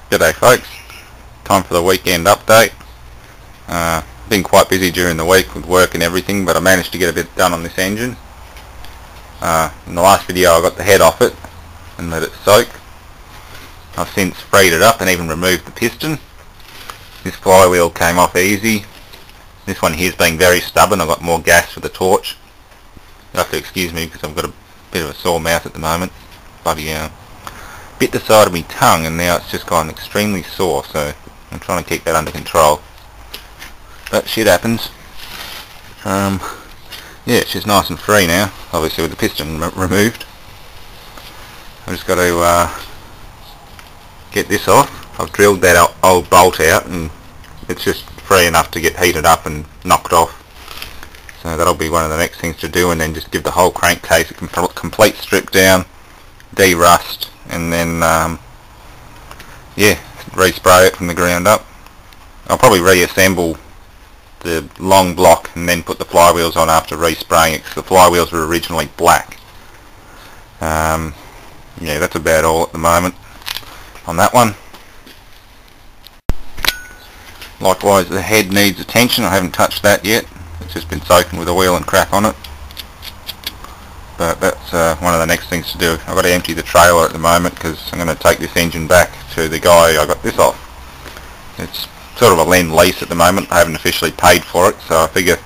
G'day folks, time for the weekend update. Been quite busy during the week with work and everything, but I managed to get a bit done on this engine. In the last video I got the head off it and let it soak. I've since freed it up and even removed the piston. This flywheel came off easy. This one here's being very stubborn. I've got more gas with the torch. You'll have to excuse me because I've got a bit of a sore mouth at the moment. Bloody bit the side of my tongue and now it's just gone extremely sore, so I'm trying to keep that under control. But shit happens. Yeah, it's just nice and free now, obviously with the piston removed. I've just got to get this off. I've drilled that old bolt out and it's just free enough to get heated up and knocked off. So that'll be one of the next things to do, and then just give the whole crankcase a complete strip down, de-rust, and then yeah, respray it from the ground up. I'll probably reassemble the long block and then put the flywheels on after respraying it, because the flywheels were originally black. Yeah, that's about all at the moment on that one. Likewise, the head needs attention. I haven't touched that yet. It's just been soaking with oil and crap on it. But that's one of the next things to do. I've got to empty the trailer at the moment because I'm going to take this engine back to the guy I got this off. It's sort of a lend-lease at the moment. I haven't officially paid for it, so I figure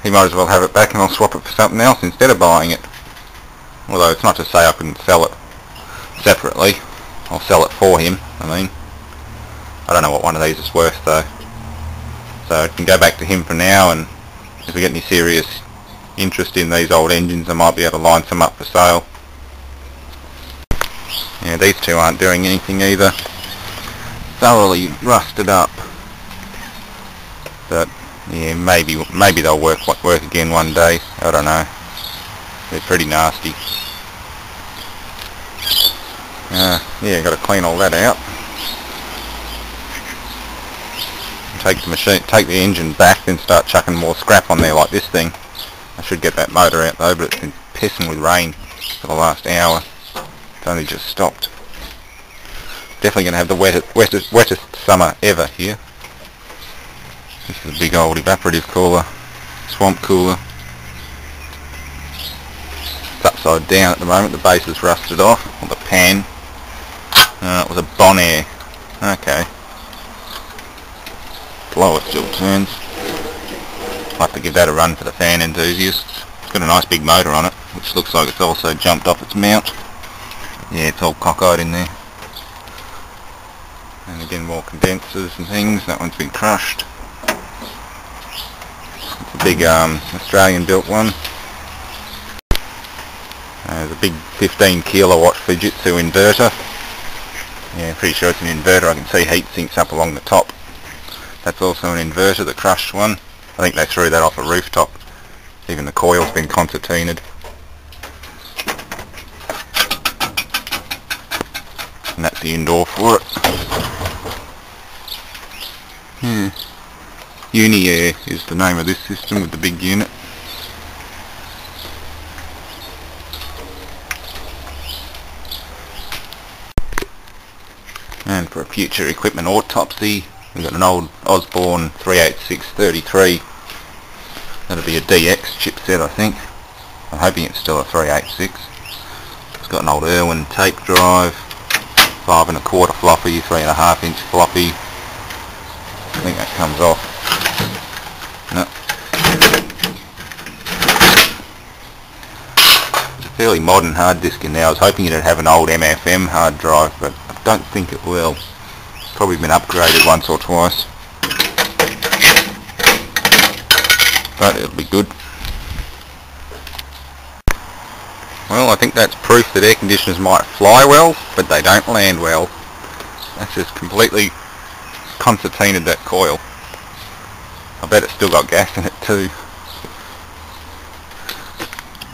he might as well have it back and I'll swap it for something else instead of buying it. Although it's not to say I couldn't sell it separately. I'll sell it for him, I mean. I don't know what one of these is worth though. So I can go back to him for now, and if we get any serious interest in these old engines I might be able to line some up for sale. Yeah, these two aren't doing anything either. Thoroughly rusted up. But yeah, maybe they'll work again one day. I don't know. They're pretty nasty. Yeah, got to clean all that out. Take the engine back, then start chucking more scrap on there like this thing. I should get that motor out though, but it's been pissing with rain for the last hour. It's only just stopped. Definitely going to have the wettest summer ever here. This is a big old evaporative cooler, swamp cooler. It's upside down at the moment, the base is rusted off, or the pan. It was a Bonaire. Okay. Blower still turns. I'll have to give that a run for the fan enthusiasts. It's got a nice big motor on it, which looks like it's also jumped off its mount. Yeah, it's all cockeyed in there. And again, more condensers and things. That one's been crushed. It's a big Australian built one. There's a big 15 kilowatt Fujitsu inverter. Yeah, pretty sure it's an inverter. I can see heat sinks up along the top. That's also an inverter, the crushed one. I think they threw that off a rooftop. Even the coil's been concertinaed. And that's the indoor for it. Yeah. Uni-Air is the name of this system with the big unit. And for a future equipment autopsy, we've got an old Osborne 38633. That'll be a DX chipset, I think. I'm hoping it's still a 386. It's got an old Irwin tape drive, 5 1/4 floppy, 3 1/2 inch floppy. I think that comes off. No. It's a fairly modern hard disk in there. I was hoping it'd have an old MFM hard drive, but I don't think it will. Probably been upgraded once or twice, but it'll be good. Well, I think that's proof that air conditioners might fly well, but they don't land well. That's just completely concertinaed that coil. I bet it's still got gas in it too.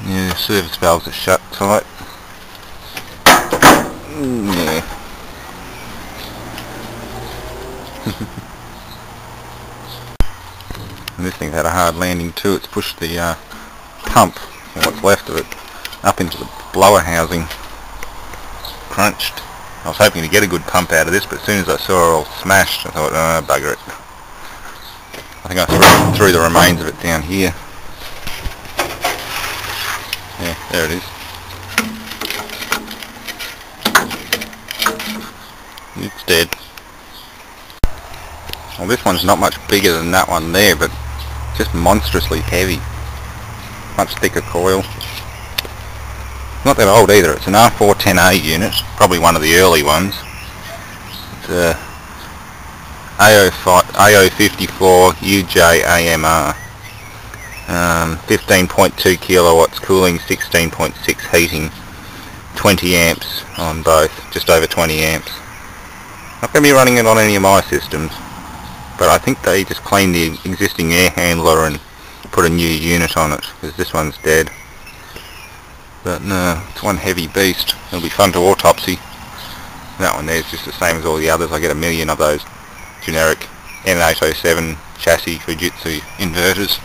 Yeah, service valves are shut tight. Yeah. And this thing's had a hard landing too. It's pushed the pump, or what's left of it, up into the blower housing. Crunched. I was hoping to get a good pump out of this, but as soon as I saw it all smashed, I thought, oh, bugger it. I think I threw the remains of it down here. Yeah, there it is. It's dead. Well, this one's not much bigger than that one there, but just monstrously heavy. Much thicker coil. Not that old either. It's an R410A unit, probably one of the early ones. It's a AO54 UJAMR. 15.2 kilowatts cooling, 16.6 heating, 20 amps on both, just over 20 amps. Not going to be running it on any of my systems, but I think they just cleaned the existing air handler and put a new unit on it, because this one's dead. But no, it's one heavy beast. It'll be fun to autopsy. That one there's just the same as all the others. I get a million of those generic N807 chassis Fujitsu inverters.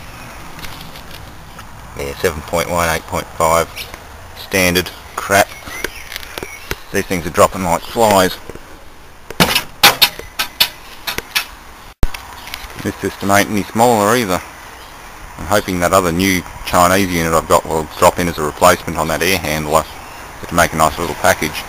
Yeah, 7.1, 8.5, standard crap. These things are dropping like flies. This system ain't any smaller either. I'm hoping that other new Chinese unit I've got will drop in as a replacement on that air handler to make a nice little package.